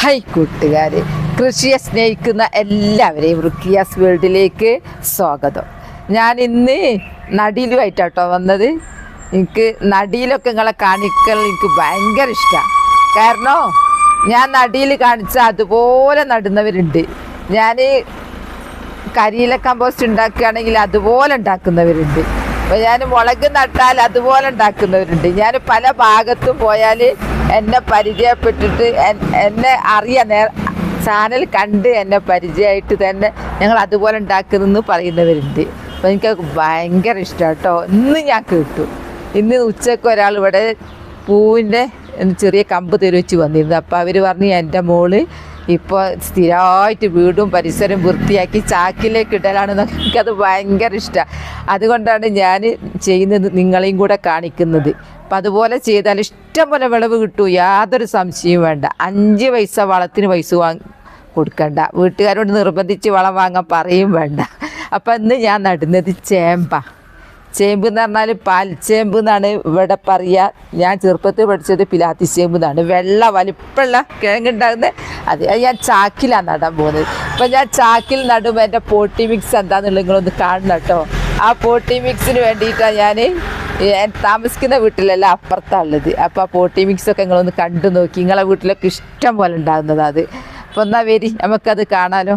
Hi കൂട്ടുകാർ, കൃഷിയെ സ്നേഹിക്കുന്ന എല്ലാവരെയും റുക്കിയാസ് വേൾഡിലേക്ക് സ്വാഗതം. ഞാൻ ഇന്ന് നടീലുമായിട്ടാട്ടോ വന്നത്. എനിക്ക് നടീലൊക്കെ നിങ്ങളെ കാണിക്കൽ എനിക്ക് ഭയങ്കര ഇഷ്ടമാണ്. കാരണം ഞാൻ നടീൽ കാണിച്ച അതുപോലെ നടുന്നവരുണ്ട്. ഞാൻ കരിയില കമ്പോസ്റ്റ് ഉണ്ടാക്കുകയാണെങ്കിൽ അതുപോലെ ഉണ്ടാക്കുന്നവരുണ്ട്. അപ്പോൾ ഞാൻ മുളക് നട്ടാൽ അതുപോലെ ഉണ്ടാക്കുന്നവരുണ്ട്. ഞാൻ പല ഭാഗത്തും പോയാൽ എന്നെ പരിചയപ്പെട്ടിട്ട് എന്നെ അറിയാൻ ചാനൽ കണ്ട് എന്നെ പരിചയമായിട്ട് തന്നെ ഞങ്ങൾ അതുപോലെ ഉണ്ടാക്കുന്നെന്ന് പറയുന്നവരുണ്ട്. അപ്പോൾ എനിക്കത് ഭയങ്കര ഇഷ്ടമാണ് കേട്ടോ. ഇന്ന് ഞാൻ കേട്ടു, ഇന്ന് ഉച്ചയ്ക്ക് ഒരാൾ ഇവിടെ പൂവിൻ്റെ ചെറിയ കമ്പ് തെരുവച്ച് വന്നിരുന്നു. അപ്പോൾ അവർ പറഞ്ഞു എൻ്റെ മോള് ഇപ്പോൾ സ്ഥിരമായിട്ട് വീടും പരിസരം വൃത്തിയാക്കി ചാക്കിലേക്ക് ഇടലാണെന്നൊക്കെ. എനിക്കത് ഭയങ്കര ഇഷ്ടമാണ്. അതുകൊണ്ടാണ് ഞാൻ ചെയ്യുന്നത്, നിങ്ങളെയും കൂടെ കാണിക്കുന്നത്. അപ്പം അതുപോലെ ചെയ്താൽ ഇഷ്ടം പോലെ വിളവ് കിട്ടും, യാതൊരു സംശയവും വേണ്ട. 5 പൈസ വളത്തിന് പൈസ കൊടുക്കണ്ട, വീട്ടുകാരോട് നിർബന്ധിച്ച് വളം വാങ്ങാൻ പറയും വേണ്ട. അപ്പം ഇന്ന് ഞാൻ നടുന്നത് ചേമ്പ് എന്ന് പറഞ്ഞാൽ പാൽച്ചേമ്പ് എന്നാണ് ഇവിടെ പറയുക. ഞാൻ ചെറുപ്പത്തിൽ പഠിച്ചത് പിലാത്തി ചേമ്പ് എന്നാണ്. വെള്ള വലിപ്പമുള്ള കിഴങ്ങുണ്ടാകുന്നത്. അത് ഞാൻ ചാക്കിലാണ് നടാൻ പോകുന്നത്. അപ്പം ഞാൻ ചാക്കിൽ നടുമ്പോൾ എൻ്റെ പോട്ടി മിക്സ് എന്താണെന്നുള്ളത് നിങ്ങളൊന്ന് കാണണം കേട്ടോ. ആ പോട്ടി മിക്സിന് വേണ്ടിയിട്ടാണ് ഞാൻ താമസിക്കുന്ന വീട്ടിലല്ല, അപ്പുറത്താണുള്ളത്. അപ്പോൾ ആ പോട്ടി മിക്സൊക്കെ നിങ്ങളൊന്ന് കണ്ടു നോക്കി. നിങ്ങളെ വീട്ടിലൊക്കെ ഇഷ്ടം പോലെ ഉണ്ടാകുന്നതാണ് അത്. അപ്പോൾ എന്നാൽ വരി, നമുക്കത് കാണാലോ.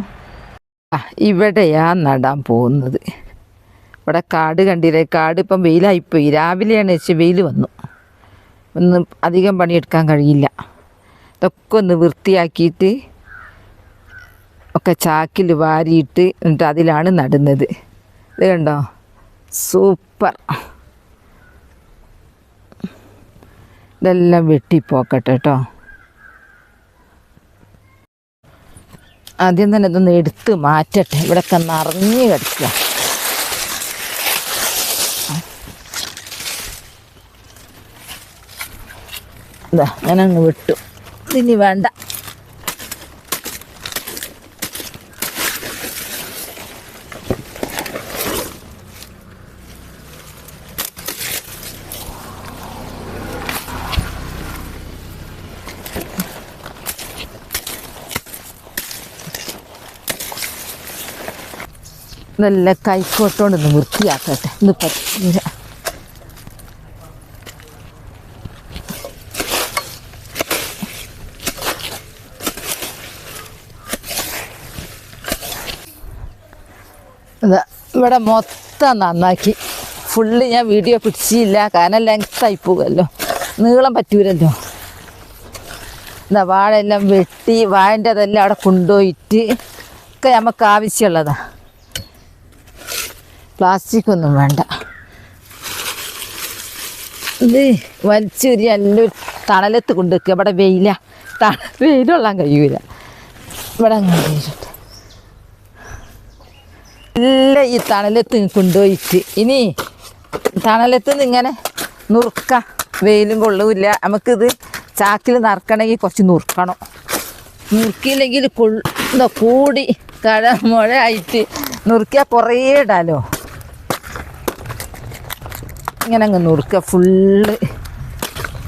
ഇവിടെയാണ് നടാൻ പോകുന്നത്. ഇവിടെ കാട് കണ്ടില്ലേ? കാട് ഇപ്പം വെയിലായിപ്പോയി. രാവിലെയാണ് വെച്ച് വെയിൽ വന്നു. ഒന്നും അധികം പണിയെടുക്കാൻ കഴിയില്ല. ഇതൊക്കെ ഒന്ന് വൃത്തിയാക്കിയിട്ട് ഒക്കെ ചാക്കിൽ വാരിയിട്ട് എന്നിട്ട് അതിലാണ് നടുന്നത്. ഇത് കണ്ടോ, സൂപ്പർ. ഇതെല്ലാം വെട്ടിപ്പോക്കട്ടെ കേട്ടോ. ആദ്യം തന്നെ ഇതൊന്ന് എടുത്ത് മാറ്റട്ടെ. ഇവിടെയൊക്കെ നിറഞ്ഞ് കിടക്കുക. ഇതാ ഞാൻ അങ്ങ് വിട്ടു, ഇനി വേണ്ട. നല്ല കൈക്കോട്ടോണ്ടൊന്ന് വൃത്തിയാക്കട്ടെ. ഇത് പറ്റില്ല. ഇവിടെ മൊത്തം നന്നാക്കി. ഫുള്ള് ഞാൻ വീഡിയോ പിടിച്ചില്ല, കാരണം ലെങ്ത്തായി പോകുമല്ലോ, നീളം പറ്റൂലല്ലോ. എന്താ വാഴയെല്ലാം വെട്ടി വാഴൻ്റെ അതെല്ലാം അവിടെ കൊണ്ടുപോയിട്ട് ഒക്കെ നമുക്ക് ആവശ്യമുള്ളതാണ്. പ്ലാസ്റ്റിക് ഒന്നും വേണ്ട. ഇത് വലിച്ചൂരി എല്ലാം തണലത്ത് കൊണ്ടുവയ്ക്കുക. ഇവിടെ വെയിലുള്ളാൻ കഴിയൂല. ഇവിടെ അങ്ങനെ വെയിലുണ്ട്. എല്ലാം ഈ തണലത്ത് കൊണ്ടുപോയിട്ട് ഇനി തണലത്ത് നിന്ന് ഇങ്ങനെ നുറുക്കാം. വെയിലും കൊള്ളൂല്ല. നമുക്കിത് ചാക്കിൽ നിറക്കണമെങ്കിൽ കുറച്ച് നുറുക്കണം. നുറുക്കിയില്ലെങ്കിൽ കൂടി മുഴ ആയിട്ട് നുറുക്കിയാൽ കുറേ ഇടാലോ. ഇങ്ങനെ അങ്ങ് നുറുക്കുക. ഫുള്ള്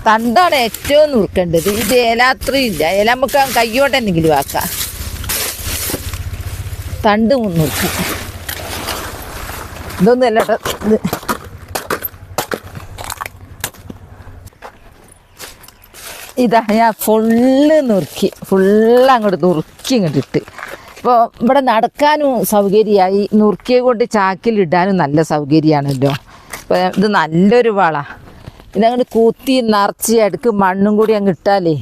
തണ്ടാണ് ഏറ്റവും നുറുക്കേണ്ടത്. ഇത് ഇല ഇല നമുക്ക് കയ്യോട്ടെന്നെങ്കിലും ആക്കാം. തണ്ട് നുറുക്കാം. ഇതൊന്നും അല്ല ഇത്. ഇതാ ഞാൻ ഫുള്ള് അങ്ങോട്ട് നുറുക്കി ഇങ്ങോട്ട് ഇട്ട്. ഇപ്പോൾ ഇവിടെ നടക്കാനും സൗകര്യമായി, നുറുക്കിയെ കൊണ്ട് ചാക്കിലിടാനും നല്ല സൗകര്യമാണല്ലോ. അപ്പോൾ ഇത് നല്ലൊരു വളമാണ്. ഇതങ്ങോട്ട് കൂത്തി നിറച്ച് അടുക്ക് മണ്ണും കൂടി അങ്ങ് ഇട്ടാലേ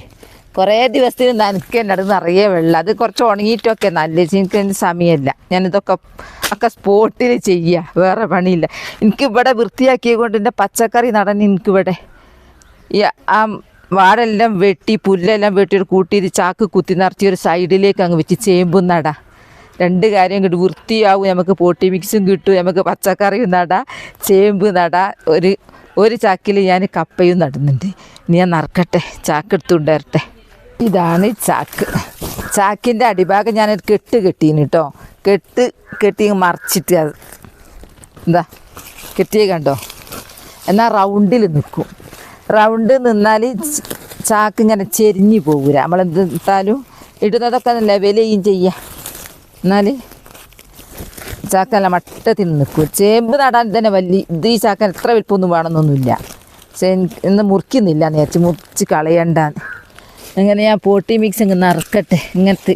കുറേ ദിവസത്തിന് നനയ്ക്ക് നടുന്ന നിറയെ വെള്ളം. അത് കുറച്ച് ഉണങ്ങിയിട്ടൊക്കെ നല്ല. എനിക്ക് സമയമില്ല, ഞാനിതൊക്കെ സ്പോട്ടിൽ ചെയ്യുക, വേറെ പണിയില്ല. എനിക്കിവിടെ വൃത്തിയാക്കിയത് കൊണ്ട് എൻ്റെ പച്ചക്കറി നടാൻ എനിക്കിവിടെ ഈ ആ വാടെല്ലാം വെട്ടി പുല്ലെല്ലാം വെട്ടി കൂട്ടിയിട്ട് ചാക്ക് കുത്തി നിറച്ച് ഒരു സൈഡിലേക്ക് അങ്ങ് വെച്ച് ചേമ്പും നടാം. 2 കാര്യം കിട്ടും. വൃത്തിയാവും, നമുക്ക് പോട്ടി മിക്സും കിട്ടും, നമുക്ക് പച്ചക്കറിയും നടാം, ചേമ്പ് നടാം. ഒരു ചാക്കിൽ ഞാൻ കപ്പയും നടുന്നുണ്ട്. ഇനി ഞാൻ നറുക്കട്ടെ, ചാക്ക് എടുത്തുകൊണ്ട് വരട്ടെ. ഇതാണ് ചാക്കിൻ്റെ അടിഭാഗം ഞാനൊരു കെട്ടീന് കേട്ടോ. കെട്ടി മറിച്ചിട്ട് അത് എന്താ കെട്ടിയേ കണ്ടോ. എന്നാൽ റൗണ്ടിൽ നിൽക്കും. റൗണ്ട് നിന്നാൽ ചാക്ക് ഇങ്ങനെ ചെരിഞ്ഞ് പോകൂല. നമ്മളെന്തായാലും ഇടുന്നതൊക്കെ ലെവൽ ചെയ്യുക. എന്നാൽ ചാക്കല്ല മട്ടത്തിൽ നിൽക്കും. ചേമ്പ് നടാൻ തന്നെ ഈ ചാക്കൻ എത്ര വലിപ്പമൊന്നും വേണമെന്നൊന്നുമില്ല. പക്ഷേ ഇന്ന് മുറിക്കുന്നില്ല നേരത്തെ മുറിച്ച് കളയണ്ടാന്ന്. അങ്ങനെ ഞാൻ പോട്ടി മിക്സ് ഇങ്ങനെ നറുക്കട്ടെ. ഇങ്ങനത്തെ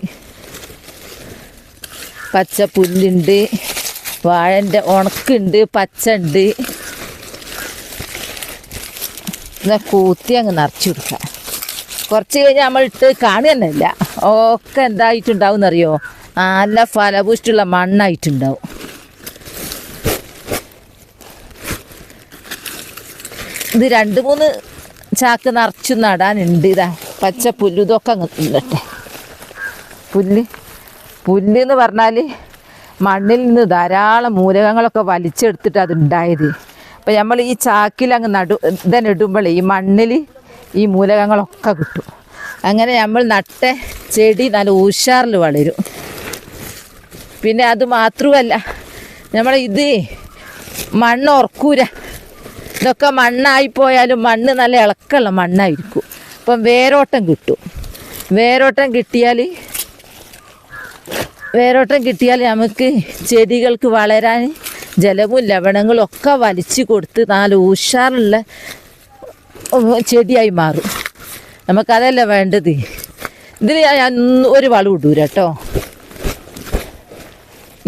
പച്ച പുല്ലുണ്ട്, വാഴൻ്റെ ഉണക്കുണ്ട്, പച്ച ഉണ്ട്. എന്നാൽ കൂത്തി അങ്ങ് നിറച്ച് കൊടുക്കാം. കുറച്ച് കഴിഞ്ഞാൽ നമ്മൾ ഇട്ട് കാണുക തന്നെ ഇല്ല. ഒക്കെ എന്തായിട്ടുണ്ടാവും എന്നറിയോ? നല്ല ഫലപുഷ്ടിയുള്ള മണ്ണായിട്ടുണ്ടാവും. ഇത് 2-3 ചാക്ക് നിറച്ചു നടാനുണ്ട്. ഇതാ പച്ച പുല്ല് ഇതൊക്കെ അങ്ങ് ഇല്ലട്ടെ. പുല്ലെന്ന് പറഞ്ഞാൽ മണ്ണിൽ നിന്ന് ധാരാളം മൂലകങ്ങളൊക്കെ വലിച്ചെടുത്തിട്ട് അതുണ്ടായത്. അപ്പം നമ്മൾ ഈ ചാക്കിൽ അങ്ങ് ഇതന്നെ ഇടുമ്പോൾ ഈ മണ്ണിൽ ഈ മൂലകങ്ങളൊക്കെ കിട്ടും. അങ്ങനെ നമ്മൾ നട്ട ചെടി നല്ല ഉഷാറിൽ വളരും. പിന്നെ അത് മാത്രമല്ല, നമ്മൾ ഇത് മണ്ണ് ഉറക്കൂല. ഇതൊക്കെ മണ്ണായിപ്പോയാലും മണ്ണ് നല്ല ഇളക്കമുള്ള മണ്ണായിരിക്കും. അപ്പം വേരോട്ടം കിട്ടും. വേരോട്ടം കിട്ടിയാൽ നമുക്ക് ചെടികൾക്ക് വളരാൻ ജലവും ലവണങ്ങളും ഒക്കെ വലിച്ചു കൊടുത്ത് നല്ല ഉഷാറുള്ള ചെടിയായി മാറും. നമുക്കതല്ല വേണ്ടത്. ഇതിൽ ഞാൻ ഒരു വളം ഇടൂല കേട്ടോ.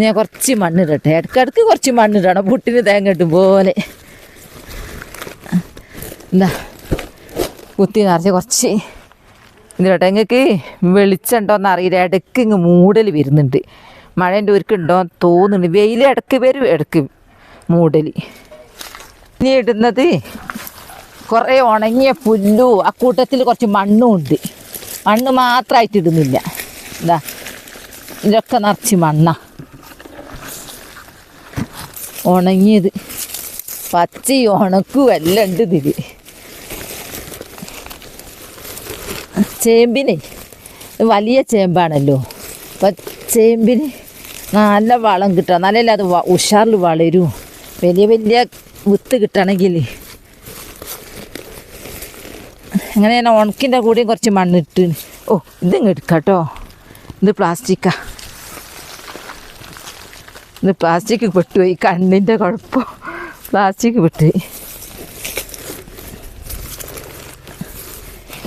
ഞാൻ കുറച്ച് മണ്ണിടട്ടെ. ഇടയ്ക്കിടയ്ക്ക് കുറച്ച് മണ്ണിടണം, പുട്ടിന് തേങ്ങ ഇട്ടും പോലെ. എന്താ കുത്തി നിറച്ച് കുറച്ച് ഇതിലോട്ടെ. നിങ്ങൾക്ക് വെളിച്ചുണ്ടോയെന്ന് അറിയില്ല. ഇടയ്ക്ക് ഇങ്ങ് മൂടൽ വരുന്നുണ്ട്. മഴേൻ്റെ ഒരുക്കുണ്ടോ തോന്നുന്നുണ്ട്. വെയിൽ ഇടയ്ക്ക് വരും, ഇടയ്ക്ക് മൂടൽ. ഇനി ഇടുന്നത് കുറേ ഉണങ്ങിയ പുല്ലും അക്കൂട്ടത്തിൽ കുറച്ച് മണ്ണും ഉണ്ട്. മണ്ണ് മാത്രമായിട്ട് ഇടുന്നില്ല. എന്താ ഇതൊക്കെ നിറച്ച് മണ്ണാ. ഉണങ്ങിയത് പച്ച ഉണക്കും എല്ലാം ഉണ്ട് ഇതിൽ. ചേമ്പിന് വലിയ ചേമ്പാണല്ലോ. അപ്പം ചേമ്പിന് നല്ല വളം കിട്ടുക. നല്ലല്ല അത് ഉഷാറിൽ വളരും. വലിയ വിത്ത് കിട്ടണമെങ്കിൽ അങ്ങനെ ഞാൻ ഉണക്കിൻ്റെ കൂടെയും കുറച്ച് മണ്ണിട്ട്. ഓ ഇതിങ്ങ് എടുക്കാം കേട്ടോ. ഇത് പ്ലാസ്റ്റിക്കാ. ഇത് പ്ലാസ്റ്റിക് പെട്ടുപോയി. കണ്ണിൻ്റെ കുഴപ്പം പ്ലാസ്റ്റിക് പെട്ടുപോയി.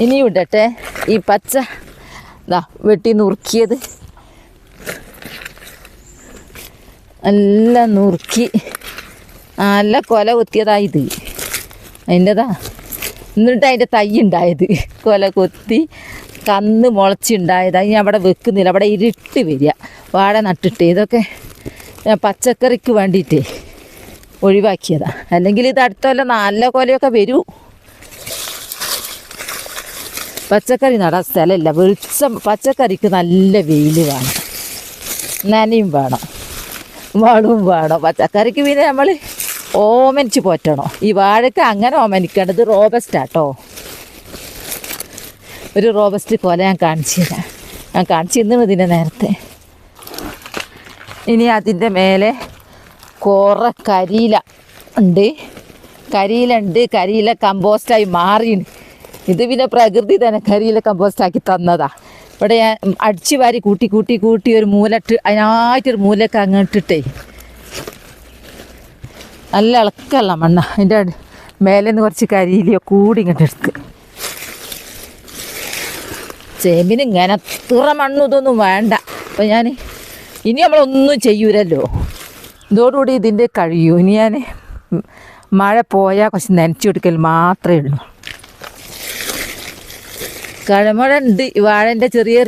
ഇനിയും ഇടട്ടെ. ഈ പച്ച ഇതാ വെട്ടി നുറുക്കിയത് എല്ലാം നുറുക്കി നല്ല കൊല കൊത്തിയതായത് അതിൻ്റെതാ. എന്നിട്ട് അതിൻ്റെ തൈ ഉണ്ടായത് കൊല കൊത്തി കന്ന് മുളച്ചുണ്ടായത്. അത് ഞാൻ അവിടെ വെക്കുന്നില്ല. അവിടെ ഇരുട്ട് വരിക. വാഴ നട്ടിട്ട് ഇതൊക്കെ ഞാൻ പച്ചക്കറിക്ക് വേണ്ടിയിട്ടേ ഒഴിവാക്കിയതാ. അല്ലെങ്കിൽ ഇത് അടുത്തല്ല നല്ല കൊലയൊക്കെ വരൂ. പച്ചക്കറി നടാൻ സ്ഥലമില്ല. വെളിച്ചം പച്ചക്കറിക്ക് നല്ല വെയിൽ വേണം, നനയും വേണം, വളവും വേണം. പച്ചക്കറിക്ക് പിന്നെ നമ്മൾ ഓമനിച്ച് പോറ്റണം. ഈ വാഴയ്ക്ക് അങ്ങനെ ഓമനിക്കേണ്ടത് റോബസ്റ്റാട്ടോ. ഒരു റോബസ്റ്റ് കൊല ഞാൻ കാണിച്ചു തരാം. ഞാൻ കാണിച്ചു തന്നു ഇതിൻ്റെ നേരത്തെ. ഇനി അതിൻ്റെ മേലെ കുറേ കരിയില ഉണ്ട്. കരിയില കമ്പോസ്റ്റായി മാറിയാണ്. ഇത് പിന്നെ പ്രകൃതി തന്നെ കരിയില കമ്പോസ്റ്റാക്കി തന്നതാ. ഇവിടെ ഞാൻ അടിച്ചു വാരി കൂട്ടി ഒരു മൂലട്ട് അതിനായിട്ടൊരു മൂലൊക്കെ അങ്ങോട്ടിട്ടേ നല്ല ഇളക്കമുള്ള മണ്ണ. അതിൻ്റെ മേലെ നിന്ന് കുറച്ച് കരിയിലയോ കൂടി ഇങ്ങോട്ട് എടുത്ത്. ചേമ്പിന് ഇങ്ങനെ അത്ര മണ്ണും ഇതൊന്നും വേണ്ട. അപ്പം ഞാൻ ഇനി നമ്മളൊന്നും ചെയ്യൂലല്ലോ. ഇതോടുകൂടി ഇതിൻ്റെ കഴിയൂ. ഇനി ഞാൻ മഴ പോയാൽ കുറച്ച് നനച്ചു കൊടുക്കൽ മാത്രമേ ഉള്ളൂ. കഴമഴ ഉണ്ട്. വാഴൻ്റെ ചെറിയ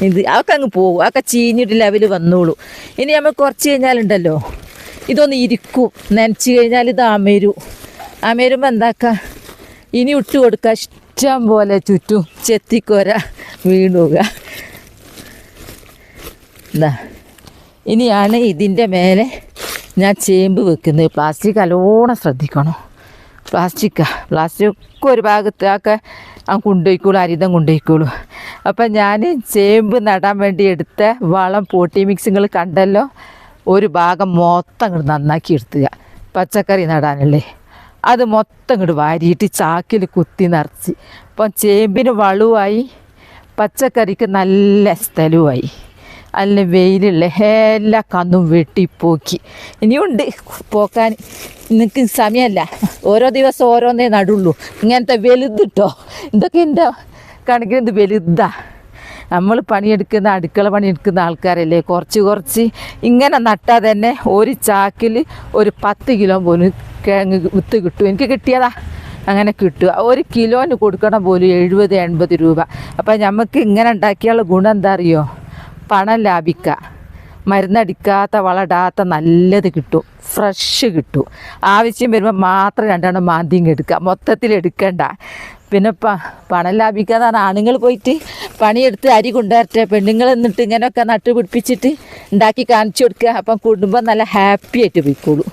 ഇത് അതൊക്കെ അങ്ങ് പോകും. അതൊക്കെ ചീഞ്ഞിട്ട് ലെവൽ വന്നോളൂ. ഇനി നമ്മൾ കുറച്ച് കഴിഞ്ഞാലുണ്ടല്ലോ ഇതൊന്ന് ഇരിക്കും. നനച്ച് കഴിഞ്ഞാൽ ഇത് അമരുമ്പോൾ എന്താക്കുക, ഇനി ഇട്ട് കൊടുക്കുക. ഇഷ്ടം പോലെ ചുറ്റും ചെത്തിക്കോര വീണുക. എന്താ ഇനിയാണ് ഇതിൻ്റെ മേലെ ഞാൻ ചേമ്പ് വെക്കുന്നത്. പ്ലാസ്റ്റിക് നല്ലോണം ശ്രദ്ധിക്കണം. പ്ലാസ്റ്റിക് ഒക്കെ ഒരു ഭാഗത്തൊക്കെ കൊണ്ടുപോയിക്കോളൂ, അരിതം കൊണ്ടുപോയിക്കോളൂ. അപ്പം ഞാൻ ചേമ്പ് നടാൻ വേണ്ടി എടുത്ത വളം പോട്ടി മിക്സുകൾ കണ്ടല്ലോ. ഒരു ഭാഗം മൊത്തം ഇങ്ങോട്ട് നന്നാക്കി എടുത്തുക. പച്ചക്കറി നടാനല്ലേ, അത് മൊത്തം ഇങ്ങോട്ട് വാരിയിട്ട് ചാക്കിൽ കുത്തി നിറച്ച്. അപ്പം ചേമ്പിന് വളവുമായി പച്ചക്കറിക്ക് നല്ല സ്ഥലവുമായി, നല്ല വെയിലുള്ള എല്ലാ കന്നും വെട്ടിപ്പോക്കി. ഇനിയുണ്ട് പോക്കാൻ, എനിക്ക് സമയമല്ല. ഓരോ ദിവസം ഓരോന്നേ നടുള്ളൂ. ഇങ്ങനത്തെ വലുതിട്ടോ, ഇതൊക്കെ എൻ്റെ കണക്കിന് ഇത് വലുതാ. നമ്മൾ പണിയെടുക്കുന്ന അടുക്കള പണിയെടുക്കുന്ന ആൾക്കാരല്ലേ, കുറച്ച് ഇങ്ങനെ നട്ടാൽ തന്നെ ഒരു ചാക്കിൽ ഒരു 10 കിലോ പോലും കിഴങ്ങ് വിത്ത് കിട്ടും. എനിക്ക് കിട്ടിയതാ, അങ്ങനെ കിട്ടുക. ഒരു കിലോന് കൊടുക്കണം പോലും 70-80 രൂപ. അപ്പം നമുക്ക് ഇങ്ങനെ ഉണ്ടാക്കിയുള്ള ഗുണം എന്താ അറിയോ? പണം ലാഭിക്കുക. മരുന്നടിക്കാത്ത വളടാത്ത നല്ലത് കിട്ടും, ഫ്രഷ് കിട്ടും. ആവശ്യം വരുമ്പോൾ മാത്രം 2 മാന്തിയും എടുക്കുക, മൊത്തത്തിൽ എടുക്കണ്ട. പിന്നെ പണം ലാഭിക്കാതെ ആണുങ്ങൾ പോയിട്ട് പണിയെടുത്ത് അരി കൊണ്ടുവരട്ടെ, പെണ്ണുങ്ങൾ എന്നിട്ട് ഇങ്ങനെയൊക്കെ നട്ട് പിടിപ്പിച്ചിട്ട് ഉണ്ടാക്കി കാണിച്ചു കൊടുക്കുക. അപ്പം കുടുംബം നല്ല ഹാപ്പി ആയിട്ട് പോയിക്കോളൂ.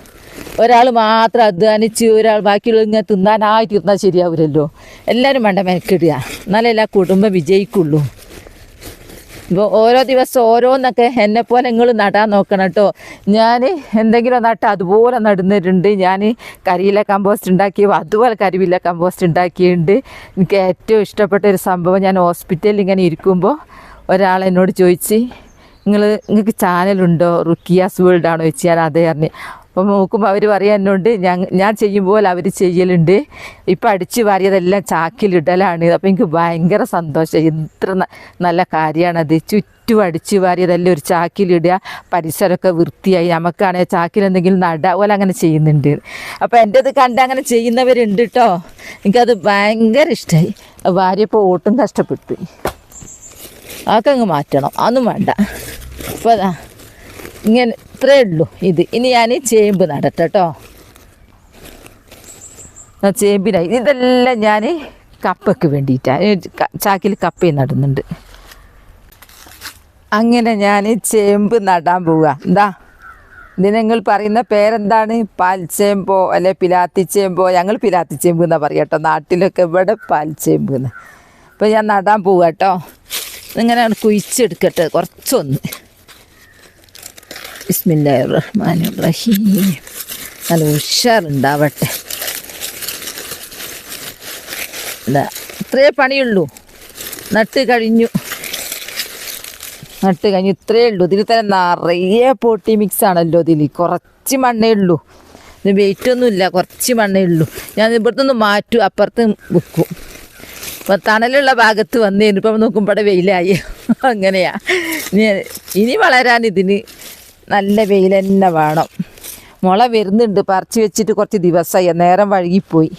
ഒരാൾ മാത്രം അധ്വാനിച്ച് ഒരാൾ ബാക്കിയുള്ള ഇങ്ങനെ തിന്നാനായി തീർന്നാൽ ശരിയാവില്ലല്ലോ. എല്ലാവരും വേണ്ട മെനക്കിടുക, എന്നാലേ എല്ലാ കുടുംബം വിജയിക്കുള്ളൂ. ഇപ്പോൾ ഓരോ ദിവസം ഓരോന്നൊക്കെ എന്നെപ്പോലെ നിങ്ങൾ നടാൻ നോക്കണം കേട്ടോ. ഞാൻ എന്തെങ്കിലും നട്ട് അതുപോലെ നടുന്നിട്ടുണ്ട്. ഞാൻ കരിയില കമ്പോസ്റ്റ് ഉണ്ടാക്കി, അതുപോലെ കരിവില കമ്പോസ്റ്റ് ഉണ്ടാക്കിയിട്ടുണ്ട്. എനിക്ക് ഏറ്റവും ഇഷ്ടപ്പെട്ട ഒരു സംഭവം, ഞാൻ ഹോസ്പിറ്റലിൽ ഇങ്ങനെ ഇരിക്കുമ്പോൾ ഒരാൾ എന്നോട് ചോദിച്ച്, നിങ്ങൾക്ക് ചാനലുണ്ടോ, റുക്കിയാസ് വേൾഡ് ആണോ ചോദിച്ചു. ഞാൻ അതേ അറിഞ്ഞ്. അപ്പോൾ നോക്കുമ്പോൾ അവർ പറയാൻ എന്നോട് ഞാൻ ചെയ്യുമ്പോൾ അവർ ചെയ്യലുണ്ട്. ഇപ്പം അടിച്ച് വാരിയതെല്ലാം ചാക്കിലിടലാണ്. അപ്പോൾ എനിക്ക് ഭയങ്കര സന്തോഷം. എത്ര നല്ല കാര്യമാണത്. ചുറ്റും അടിച്ച് വാരിയതെല്ലാം ഒരു ചാക്കിലിടുക, പരിസരമൊക്കെ വൃത്തിയായി. നമുക്കാണെങ്കിൽ ചാക്കിൽ എന്തെങ്കിലും നടുക പോലെ അങ്ങനെ ചെയ്യുന്നുണ്ട്. അപ്പോൾ എൻ്റെ ഇത് കണ്ട് അങ്ങനെ ചെയ്യുന്നവരുണ്ട് കേട്ടോ. എനിക്കത് ഭയങ്കര ഇഷ്ടമായി. വാരിയപ്പോൾ ഒട്ടും കഷ്ടപ്പെട്ടു. അതൊക്കെ അങ്ങ് മാറ്റണം, അതൊന്നും വേണ്ട. അപ്പോൾ അതാ ഇങ്ങനെ ഇത്രയേ ഉള്ളൂ ഇത്. ഇനി ഞാൻ ചേമ്പ് നടട്ടെ കേട്ടോ. ചേമ്പിനായി ഇതെല്ലാം ഞാൻ കപ്പയ്ക്ക് വേണ്ടിയിട്ടാണ്, ചാക്കിൽ കപ്പയും നടുന്നുണ്ട്. അങ്ങനെ ഞാൻ ചേമ്പ് നടാൻ പോവുക. എന്താ ഇത് നിങ്ങൾ പറയുന്ന പേരെന്താണ്? പാൽച്ചേമ്പോ അല്ലെ പിലാത്തിച്ചേമ്പോ? ഞങ്ങൾ പിലാത്തിച്ചേമ്പ് എന്നാണ് പറയുക കേട്ടോ, നാട്ടിലൊക്കെ. ഇവിടെ പാൽച്ചേമ്പ് എന്ന്. അപ്പോൾ ഞാൻ നടാൻ പോവുക കേട്ടോ. ഇങ്ങനെയാണ് കുഴിച്ചെടുക്കട്ടെ കുറച്ചൊന്ന്. ബിസ്മില്ലാഹിർറഹ്മാനിർറഹീം. നല്ല ഉഷാറുണ്ടാവട്ടെ. എന്താ ഇത്രയേ പണിയുള്ളൂ. നട്ട് കഴിഞ്ഞു. ഇത്രയേ ഉള്ളൂ. ഇതിൽ തന്നെ നിറയെ പോട്ടി മിക്സ് ആണല്ലോ. ഇതിൽ കുറച്ച് മണ്ണേ ഉള്ളൂ. ഇത് വെയിറ്റൊന്നുമില്ല, കുറച്ച് മണ്ണേ ഉള്ളൂ. ഞാൻ ഇവിടുത്തെ ഒന്ന് മാറ്റും, അപ്പുറത്ത് വെക്കും. അപ്പം തണലുള്ള ഭാഗത്ത് വന്നേന് ഇപ്പം നോക്കുമ്പോൾ ഇവിടെ വെയിലായി. അങ്ങനെയാ. ഇനി വളരാൻ ഇതിന് നല്ല വെയിൽ തന്നെ വേണം. മുള വരുന്നുണ്ട്, പറിച്ച് വെച്ചിട്ട് കുറച്ച് ദിവസമായി, നേരം വഴുകിപ്പോയി.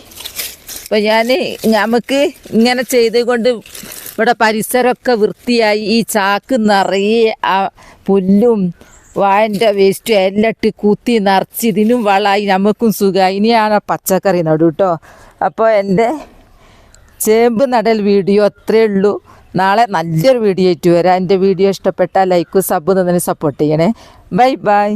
അപ്പോൾ നമുക്ക് ഇങ്ങനെ ചെയ്ത് കൊണ്ട് ഇവിടെ പരിസരമൊക്കെ വൃത്തിയായി. ഈ ചാക്ക് നിറയെ ആ പുല്ലും വാഴൻ്റെ വേസ്റ്റും എല്ലാം ഇട്ട് കുത്തി നിറച്ച് ഇതിനും വളമായി, നമുക്കും സുഖമായി. ഇനിയാണ് പച്ചക്കറി നടും കേട്ടോ. അപ്പോൾ എൻ്റെ ചേമ്പ് നടൽ വീഡിയോ അത്രയേ ഉള്ളൂ. നാളെ നല്ലൊരു വീഡിയോ ആയിട്ട് വരാം. എൻ്റെ വീഡിയോ ഇഷ്ടപ്പെട്ടാൽ ലൈക്കും സബ് തന്നതിന് സപ്പോർട്ട് ചെയ്യണേ. Bye bye.